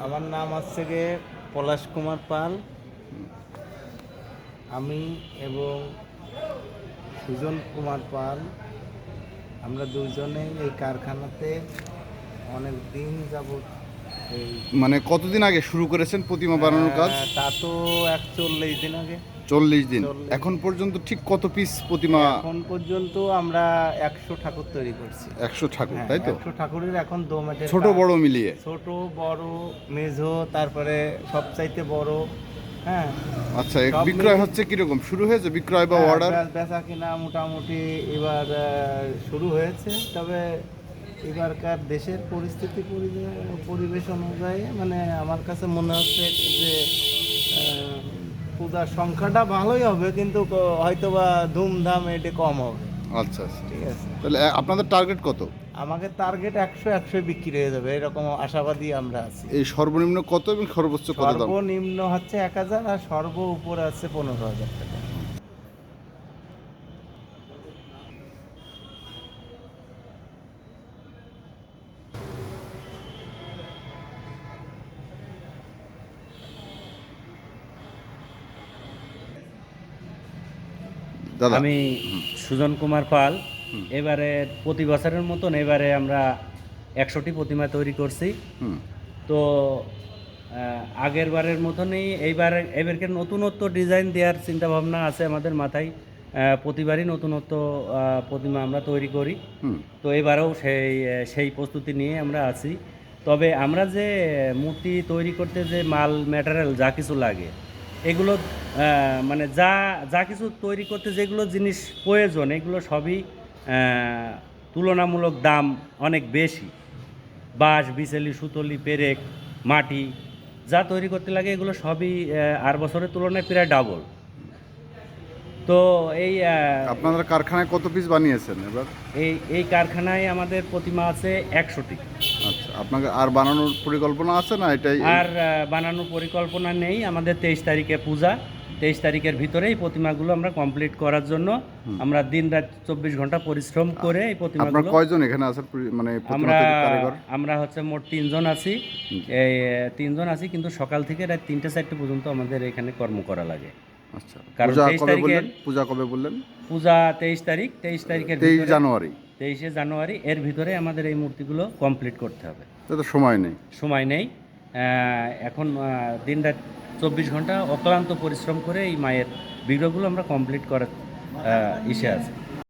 আমার নাম হচ্ছে গিয়ে পলাশ কুমার পাল। আমি এবং সুজন কুমার পাল আমরা দুজনেই এই কারখানাতে অনেক দিন যাবৎ। এই মানে কতদিন আগে শুরু করেছেন প্রতিমা বানানোর কাজ? তা তো 41 দিন আগে। 40 দিন। 40 এখন পর্যন্ত ঠিক কত পিস প্রতিমা? এখন পর্যন্ত আমরা 100 ঠাকুর তৈরি করছি। 100 ঠাকুর, হ্যাঁ, তাই তো? 100 ঠাকুরের এখন দোমাটের ছোট কাজ। বড় মিলিয়ে? ছোট বড় মেঝো, তারপরে সবচাইতে বড়। হ্যাঁ, আচ্ছা, সব বিক্রয় মিলিয়ে- হচ্ছে কিরকম? শুরু হয়েছে বিক্রয় বা হ্যাঁ, অর্ডার? বেচা কিনা মোটামুটি এবার শুরু হয়েছে। তবে এবারকার দেশের পরিস্থিতি পরিবেশ অনুযায়ী মানে আমার কাছে মনে হচ্ছে যে পূজার সংখ্যাটা ভালোই হবে, কিন্তু হয়তোবা ধুমধাম এটা কম হবে। আচ্ছা আচ্ছা, ঠিক আছে। তাহলে আপনাদের টার্গেট কত? আমাদের টার্গেট 100 বিক্রি হয়ে যাবে, এরকম আশাবাদী আমরা আছি। এই সর্বনিম্ন কত এবং সর্বোচ্চ কত দাম? সর্বনিম্ন হচ্ছে 1000 আর সর্ব উপরে আছে 15,000 টাকা। দাদা, আমি সুজন কুমার পাল। এবারে প্রতি বছরের মতন এবারে আমরা 100টি প্রতিমা তৈরি করছি। হুম, তো আগের বারের মতনই এবারকে নতুনত্ব ডিজাইন দেওয়ার চিন্তাভাবনা আছে আমাদের মাথায়। প্রতিবারই নতুনত্ব প্রতিমা আমরা তৈরি করি। হুম, তো এবারেও সেই প্রস্তুতি নিয়ে আমরা আছি। তবে আমরা যে মূর্তি তৈরি করতে যে মাল ম্যাটেরিয়াল যা কিছু লাগে, এগুলো মানে যা যা কিছু তৈরি করতে যেগুলো জিনিস প্রয়োজন, এগুলো সবই তুলনামূলক দাম অনেক বেশি। বাঁশ, বিচেলি, সুতলি, পেরেক, মাটি যা তৈরি করতে লাগে এগুলো সবই আর বছরের তুলনায় প্রায় ডাবল। তো এই আপনাদের কারখানায় কত পিস বানিয়েছেন এবার? এই কারখানায় আমাদের প্রতিমা আছে 100টি। আচ্ছা, আপনাকে আর বানানোর পরিকল্পনা আছে না এটাই? আর বানানোর পরিকল্পনা নেই। আমাদের 23 তারিখে পূজা। 23 তারিখের ভিতরেই প্রতিমাগুলো আমরা কমপ্লিট করার জন্য আমরা দিন রাত 24 ঘন্টা পরিশ্রম করে এই আপনার প্রতিমাগুলো। কয়জন এখানে আছেন মানে প্রতিমা আমরা তৈরির কারিগর? আমরা হচ্ছে মোট 3 জন আছি। এই 3 জন আছি, কিন্তু সকাল থেকে রাত 3টে-4টে পর্যন্ত আমাদের এখানে কর্ম করা লাগে। আচ্ছা, কারণ পূজা 23 কবে তারিখের বললেন? পূজা কবে বললেন? পূজা 23 তারিখ। 23 তারিখের 23 জানুয়ারি। 23শে জানুয়ারি এর ভিতরে আমাদের এই মূর্তিগুলো কমপ্লিট করতে হবে। তো সময় নেই। সময় নেই। এখন দিন রাত 24 ঘন্টা অক্লান্ত পরিশ্রম করে এই মায়ের বিগ্রহগুলো আমরা কমপ্লিট করার ইসে আছে।